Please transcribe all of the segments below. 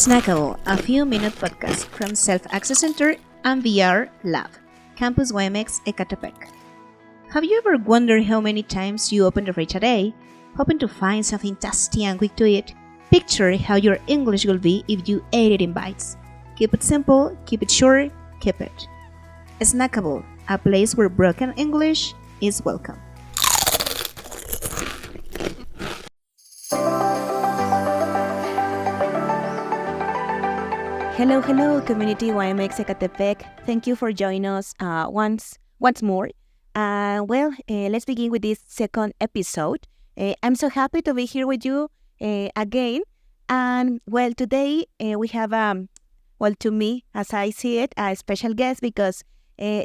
Snackable, a few-minute podcast from Self-Access Center and VR Lab, Campus YMX Ecatepec. Have you ever wondered how many times you open the fridge a day, hoping to find something tasty and quick to eat? Picture how your English will be if you ate it in bites. Keep it simple, keep it short, keep it. Snackable, a place where broken English is welcome. Hello, community YMX Ecatepec. Thank you for joining us once more. Let's begin with this second episode. I'm so happy to be here with you again. And today we have, to me, as I see it, a special guest because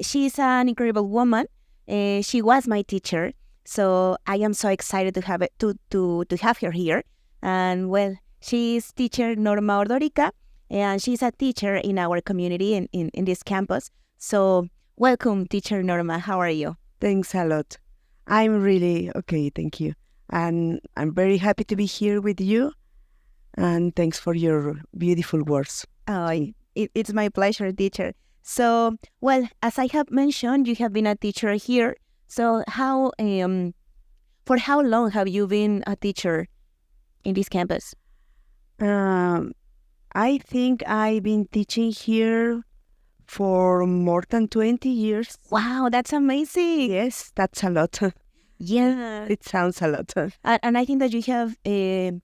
she's an incredible woman. She was my teacher, so I am so excited to have to have her here. And she's teacher Norma Ordorica. And she's a teacher in our community in this campus. So welcome, teacher Norma. How are you? Thanks a lot. I'm really okay, thank you. And I'm very happy to be here with you. And thanks for your beautiful words. Oh, it's my pleasure, teacher. So, as I have mentioned, you have been a teacher here. So for how long have you been a teacher in this campus? I think I've been teaching here for more than 20 years. Wow, that's amazing. Yes, that's a lot. Yeah. It sounds a lot. And I think that you have, you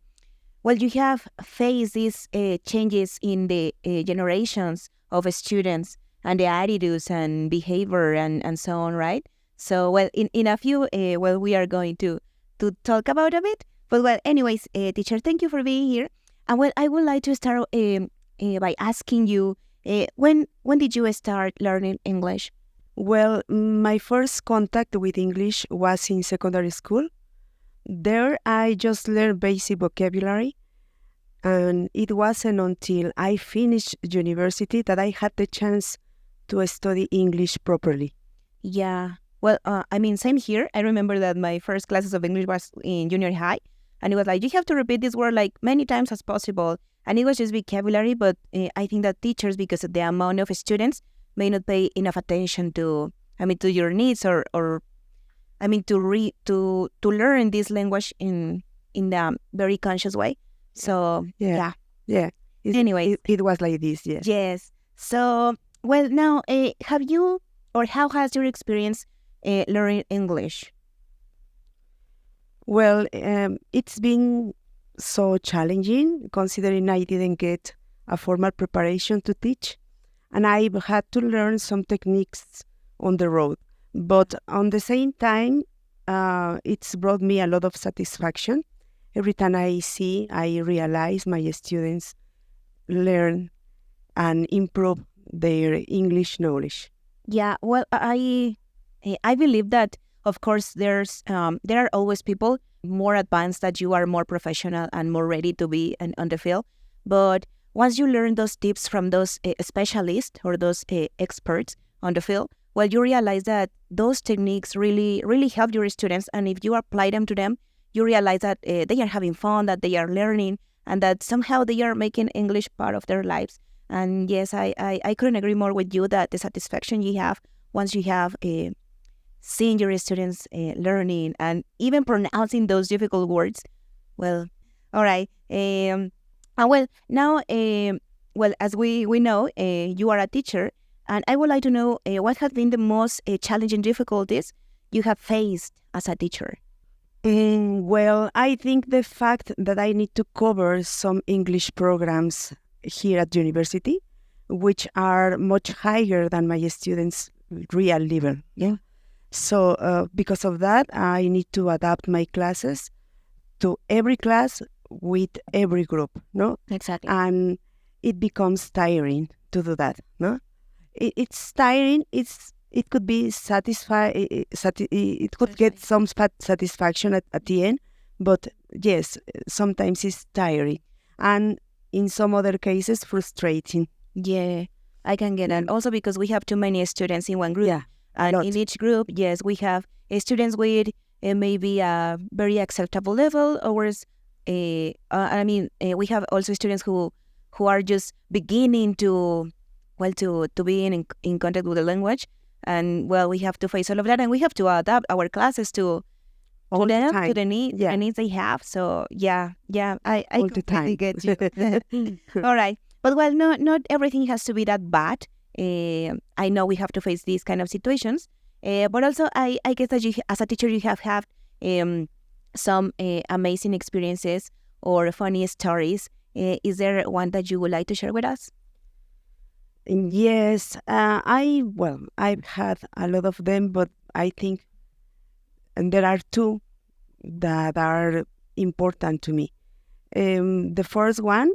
have faced these changes in the generations of students and the attitudes and behavior and so on, right? So, in a few, we are going to talk about a bit. But, anyways, teacher, thank you for being here. And I would like to start by asking you, when did you start learning English? Well, my first contact with English was in secondary school. There, I just learned basic vocabulary. And it wasn't until I finished university that I had the chance to study English properly. Yeah. Same here. I remember that my first classes of English was in junior high. And it was like, you have to repeat this word like many times as possible. And it was just vocabulary, but I think that teachers, because of the amount of students, may not pay enough attention to your needs or to learn this language in a very conscious way. So, yeah. Anyway. It was like this, yes. Yes. So, now, have you, or how has your experience learning English? Well, it's been so challenging considering I didn't get a formal preparation to teach, and I've had to learn some techniques on the road. But on the same time, it's brought me a lot of satisfaction. Every time I realize my students learn and improve their English knowledge. Yeah, I believe that, of course, there are always people more advanced that you are more professional and more ready to be on the field. But once you learn those tips from those specialists or those experts on the field, you realize that those techniques really, really help your students. And if you apply them to them, you realize that they are having fun, that they are learning, and that somehow they are making English part of their lives. And yes, I couldn't agree more with you that the satisfaction you have once you have seeing your students learning and even pronouncing those difficult words. All right. Now, as we know, you are a teacher, and I would like to know what have been the most challenging difficulties you have faced as a teacher. I think the fact that I need to cover some English programs here at university, which are much higher than my students' real level. Yeah. So because of that, I need to adapt my classes to every class with every group, no? Exactly. And it becomes tiring to do that, no? It's tiring. It could be satisfying. It could get some satisfaction at the end, but yes, sometimes it's tiring, and in some other cases, frustrating. Yeah, I can get that. Also because we have too many students in one group. Yeah. And in each group, yes, we have students with maybe a very acceptable level, or we have also students who who are just beginning to be in contact with the language. And we have to face all of that, and we have to adapt our classes to All the them, time. to the Yeah. needs they have. So I All the completely time. get you. All right, but not everything has to be that bad. I know we have to face these kind of situations, but also I guess that you, as a teacher, you have had some amazing experiences or funny stories. Is there one that you would like to share with us? Yes, I've had a lot of them, but I think and there are two that are important to me. The first one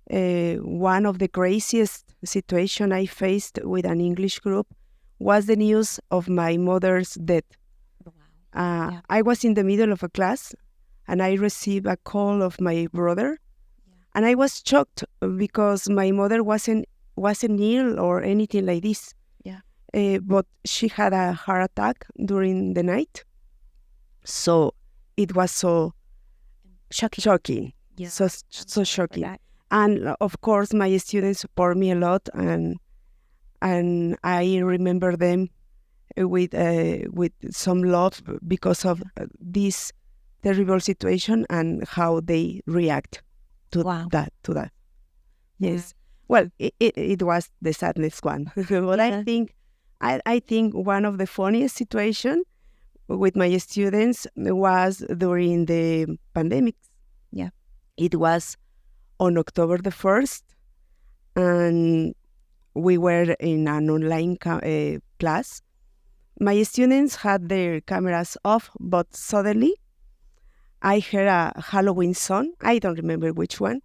of the craziest situation I faced with an English group was the news of my mother's death. Yeah. I was in the middle of a class and I received a call of my brother, and I was shocked because my mother wasn't ill or anything like this. Yeah. But she had a heart attack during the night, so it was so shocking, Yeah. so shocking. And of course, my students support me a lot, and I remember them with some love because of this terrible situation and how they react to that. Yes. Well, it was the sadness one, but I think one of the funniest situation with my students was during the pandemic. Yeah. It was on October the 1st, and we were in an online class. My students had their cameras off, but suddenly I heard a Halloween song. I don't remember which one.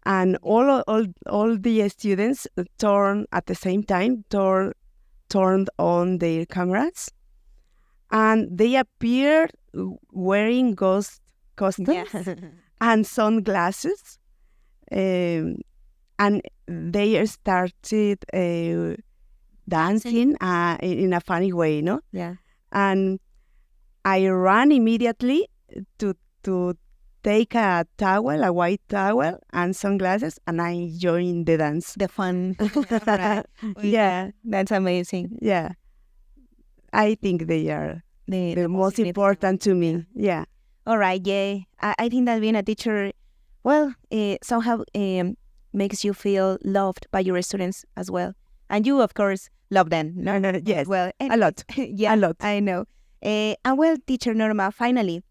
And all the students turned at the same time, turned on their cameras, and they appeared wearing ghost costumes and sunglasses, and they started dancing in a funny way, no? Yeah. And I ran immediately to take a white towel and sunglasses, and I joined the dance. The fun. Right. Yeah, That's amazing. yeah. I think they are the most significant important to me. Yeah. All right, yeah. I think that being a teacher, somehow makes you feel loved by your students as well. And you, of course, love them. No, Yes. Well, A lot. yeah, A lot. I know. And teacher Norma, finally,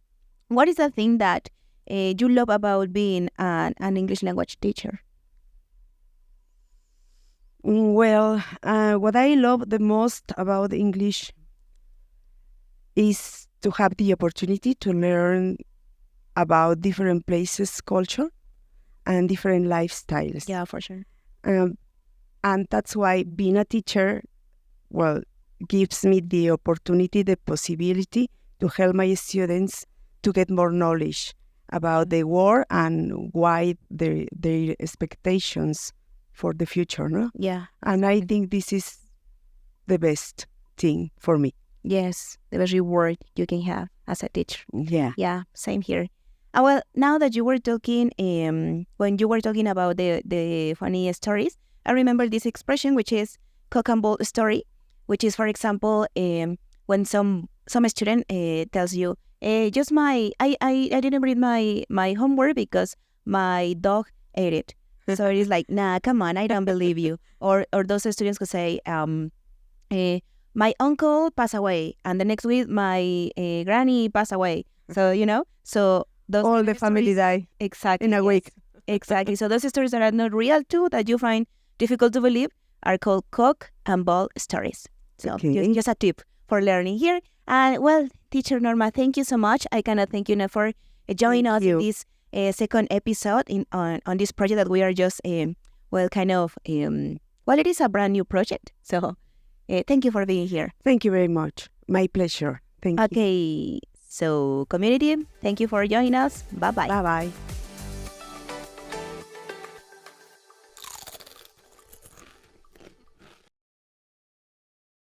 what is the thing that you love about being an English language teacher? Well, what I love the most about English is to have the opportunity to learn about different places, culture, and different lifestyles. Yeah, for sure. And that's why being a teacher, gives me the opportunity, the possibility to help my students to get more knowledge about the world and why their expectations for the future, no? Yeah. And I think this is the best thing for me. Yes, the best reward you can have as a teacher. Yeah. Yeah, same here. Now that you were talking, when you were talking about the funny stories, I remember this expression, which is cock and bull story, which is, for example, when some student tells you, I didn't read my homework because my dog ate it. So it is like, nah, come on, I don't believe you. Or those students who say, my uncle passed away, and the next week my granny passed away. So those All the family stories, die exactly in a week. Exactly. So those stories that are not real too, that you find difficult to believe, are called cock and bull stories. So Okay. just a tip for learning here. And teacher Norma, thank you so much. I cannot thank you enough for joining us in this second episode on this project that we are just it is a brand new project. So thank you for being here. Thank you very much. My pleasure. Thank you. Okay. So community, thank you for joining us. Bye-bye. Bye-bye.